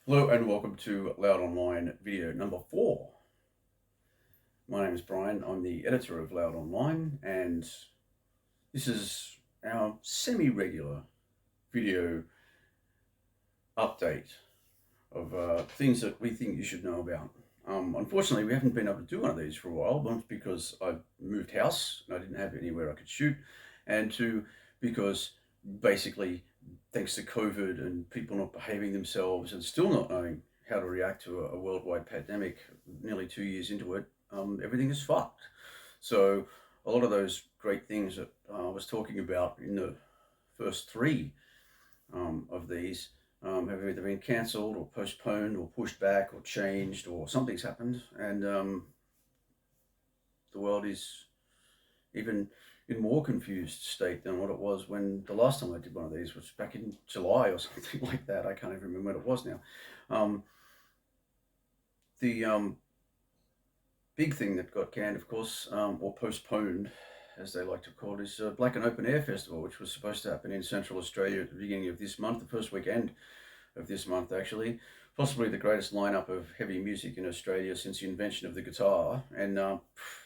Hello and welcome to Loud Online video number 4. My name is Brian. I'm the editor of Loud Online, and this is our semi-regular video update of things that we think you should know about. Unfortunately, we haven't been able to do one of these for a while. Once because I've moved house and I didn't have anywhere I could shoot, and two, because basically, thanks to COVID and people not behaving themselves and still not knowing how to react to a worldwide pandemic, nearly 2 years into it, everything is fucked. So a lot of those great things that I was talking about in the first three of these have either been cancelled or postponed or pushed back or changed or something's happened, and the world is even in more confused state than what it was when the last time I did one of these, was back in July or something like that. I can't even remember when it was now. The big thing that got canned, of course, or postponed, as they like to call it, is Black and Open Air Festival, which was supposed to happen in Central Australia at the beginning of this month, the first weekend of this month, actually. Possibly the greatest lineup of heavy music in Australia since the invention of the guitar, and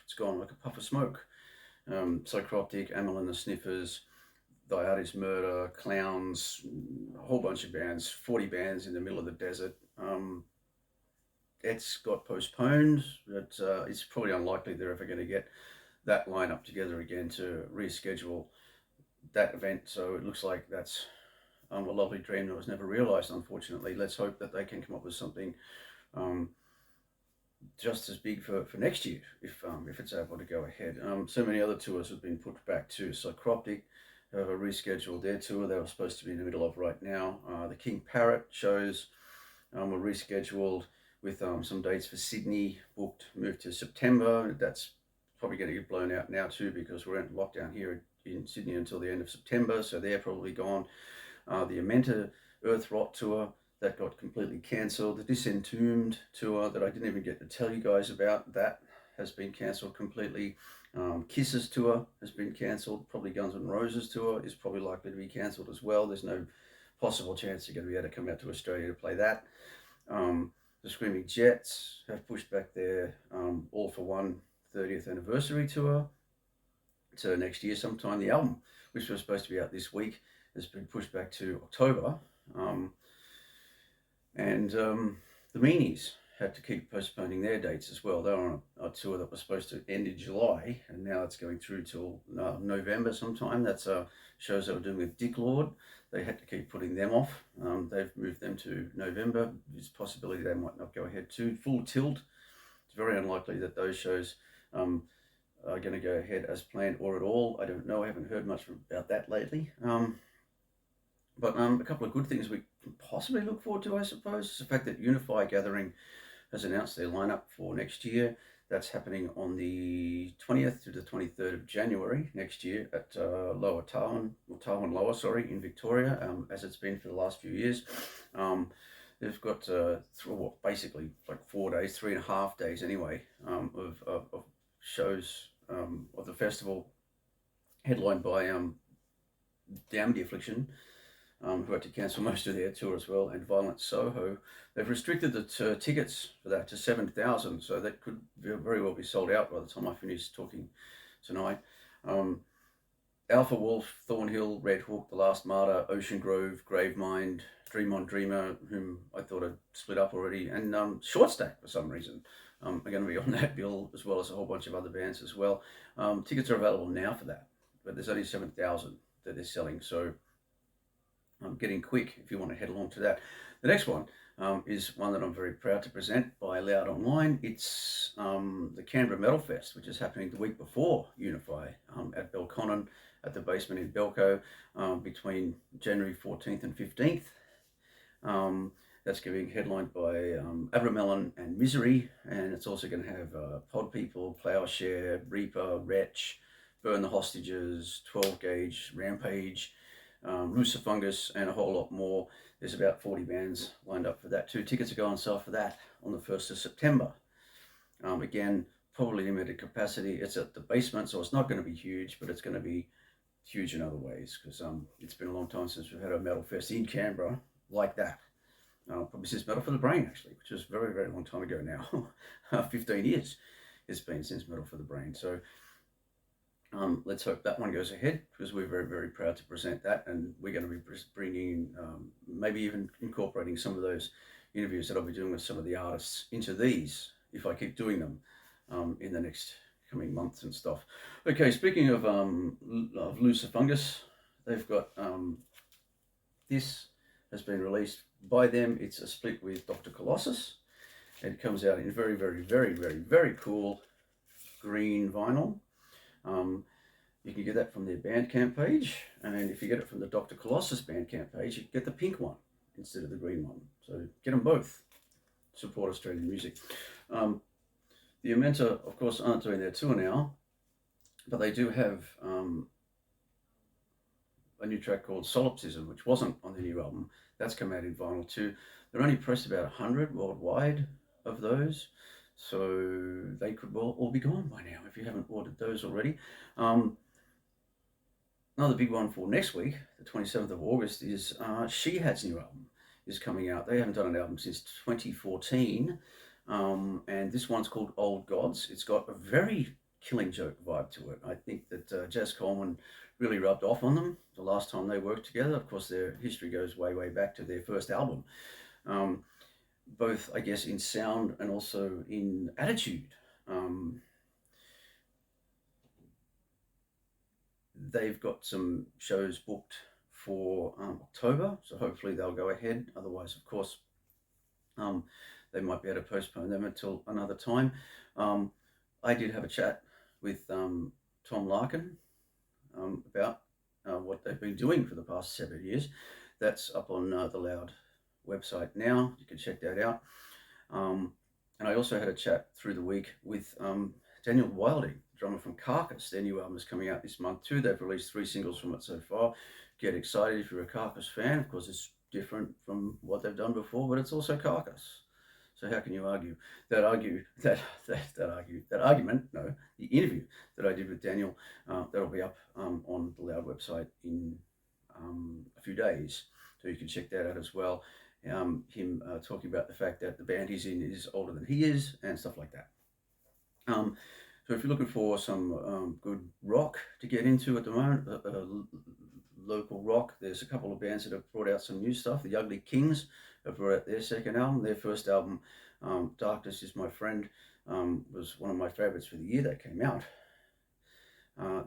it's gone like a puff of smoke. Psychroptic, Amyl and the Sniffers, The Artist Murder, Clowns, a whole bunch of bands, 40 bands in the middle of the desert. It's got postponed, but it's probably unlikely they're ever going to get that lineup together again to reschedule that event. So it looks like that's a lovely dream that was never realised, unfortunately. Let's hope that they can come up with something um, just as big for next year if it's able to go ahead. So many other tours have been put back too. Psychroptic have rescheduled their tour they were supposed to be in the middle of right now. The King Parrot shows were rescheduled with some dates for Sydney booked, moved to September. That's probably going to get blown out now too because we're in lockdown here in Sydney until the end of September, so they're probably gone. The Amenta Earth Rot tour that got completely cancelled. The Disentombed tour that I didn't even get to tell you guys about, that has been cancelled completely. Kiss's tour has been cancelled. Probably Guns N' Roses tour is probably likely to be cancelled as well. There's no possible chance they're going to be able to come out to Australia to play that. The Screaming Jets have pushed back their All for One 30th anniversary tour to next year sometime. The album, which was supposed to be out this week, has been pushed back to October. Um, and the Meanies had to keep postponing their dates as well. They were on a tour that was supposed to end in July, and now it's going through till November sometime. That's shows they were doing with Dick Lord. They had to keep putting them off. They've moved them to November. There's a possibility they might not go ahead too. Full Tilt. It's very unlikely that those shows are going to go ahead as planned or at all. I don't know. I haven't heard much about that lately. But a couple of good things we can possibly look forward to, I suppose, is the fact that Unify Gathering has announced their lineup for next year. That's happening on the 20th to the 23rd of January next year at Lower Tarwin, or Tarwin Lower, sorry, in Victoria, as it's been for the last few years. They've got basically like 4 days, 3.5 days anyway, of shows of the festival, headlined by Damn the Affliction, who had to cancel most of their tour as well, and Violent Soho. They've restricted the tickets for that to 7,000, so that could very well be sold out by the time I finish talking tonight. Alpha Wolf, Thornhill, Red Hook, The Last Martyr, Ocean Grove, Gravemind, Dream on Dreamer, whom I thought had split up already, and Short Stack for some reason are going to be on that bill, as well as a whole bunch of other bands as well. Tickets are available now for that, but there's only 7,000 that they're selling, so getting quick if you want to head along to that. The next one is one that I'm very proud to present by Loud Online. It's the Canberra Metal Fest, which is happening the week before Unify at Belconnen at the basement in Belco between January 14th and 15th. That's being headlined by Abramelon and Misery, and it's also going to have Pod People, Plowshare, Reaper, Wretch, Burn the Hostages, 12 Gauge, Rampage, Lucifungus, and a whole lot more. There's about 40 bands lined up for that too. Tickets are going on sale for that on the 1st of September. Again, probably limited capacity. It's at the basement, so it's not going to be huge, but it's going to be huge in other ways because it's been a long time since we've had a metal fest in Canberra like that. probably since Metal for the Brain, actually, which was a very, very long time ago now. 15 years it's been since Metal for the Brain. So let's hope that one goes ahead, because we're very, very proud to present that. And we're going to be bringing, maybe even incorporating some of those interviews that I'll be doing with some of the artists into these, if I keep doing them in the next coming months and stuff. Okay, speaking of Lucifungus, they've got this has been released by them. It's a split with Dr. Colossus. It comes out in very, very, very, very, very cool green vinyl. You can get that from their Bandcamp page, and if you get it from the Dr. Colossus Bandcamp page, you get the pink one instead of the green one. So get them both. Support Australian music. The Amenta, of course, aren't doing their tour now, but they do have a new track called Solipsism, which wasn't on the new album. That's come out in vinyl too. They're only pressed about 100 worldwide of those, so they could all be gone by now if you haven't ordered those already. Another big one for next week, the 27th of August, is She Had's new album is coming out. They haven't done an album since 2014, and this one's called Old Gods. It's got a very Killing Joke vibe to it. I think that Jazz Coleman really rubbed off on them the last time they worked together. Of course, their history goes way, way back to their first album, both, I guess, in sound and also in attitude. They've got some shows booked for October, so hopefully they'll go ahead. Otherwise, of course, they might be able to postpone them until another time. I did have a chat with Tom Larkin about what they've been doing for the past 7 years. That's up on the Loud website now. You can check that out. And I also had a chat through the week with Daniel Wilding, drummer from Carcass. Their new album is coming out this month too. They've released 3 singles from it so far. Get excited if you're a Carcass fan. Of course, it's different from what they've done before, but it's also Carcass. So how can you argue that argument? No, the interview that I did with Daniel, that'll be up on the Loud website in a few days, so you can check that out as well. Him talking about the fact that the band he's in is older than he is and stuff like that. So if you're looking for some good rock to get into at the moment, local rock, there's a couple of bands that have brought out some new stuff. The Ugly Kings have brought out their second album. Their first album, Darkness Is My Friend, was one of my favorites for the year that came out.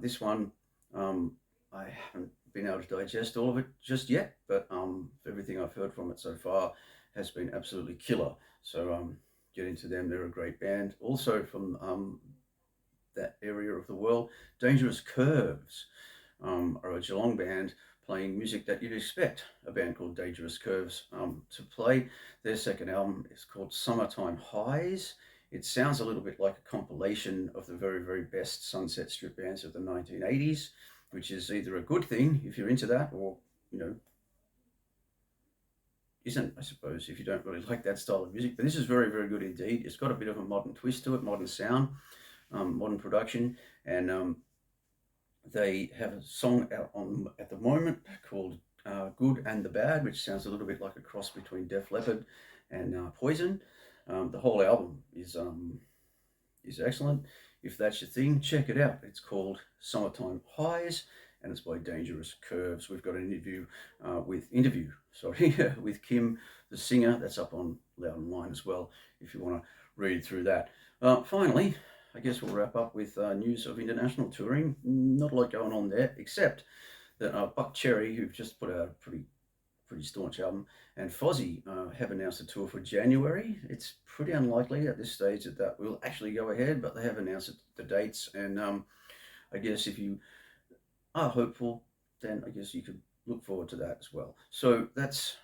This one, I haven't been able to digest all of it just yet, but everything I've heard from it so far has been absolutely killer. So get into them. They're a great band. Also from that area of the world, Dangerous Curves are a Geelong band playing music that you'd expect a band called Dangerous Curves to play. Their second album is called Summertime Highs. It sounds a little bit like a compilation of the very, very best Sunset Strip bands of the 1980s, which is either a good thing if you're into that, or, you know, isn't, I suppose, if you don't really like that style of music. But this is very, very good indeed. It's got a bit of a modern twist to it, modern sound, modern production, and they have a song out on at the moment called Good and the Bad, which sounds a little bit like a cross between Def Leppard and Poison. The whole album is excellent. If that's your thing, check it out. It's called Summertime Highs, and it's by Dangerous Curves. We've got an interview with Kim, the singer. That's up on Loud Online as well, if you want to read through that. Finally, I guess we'll wrap up with news of international touring. Not a lot going on there, except that Buck Cherry, who've just put out a pretty staunch album, and Fozzy have announced a tour for January. It's pretty unlikely at this stage that will actually go ahead, but they have announced the dates, and I guess if you are hopeful, then I guess you could look forward to that as well. So that's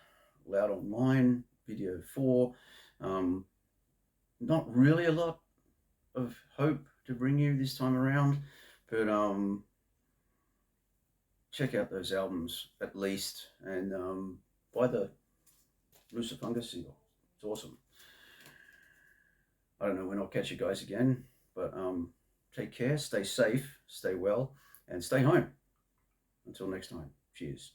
Loud Online, video 4. Not really a lot of hope to bring you this time around, but check out those albums at least, and buy the Lucifungus single. It's awesome. I don't know when I'll catch you guys again, but take care, stay safe, stay well, and stay home. Until next time, cheers.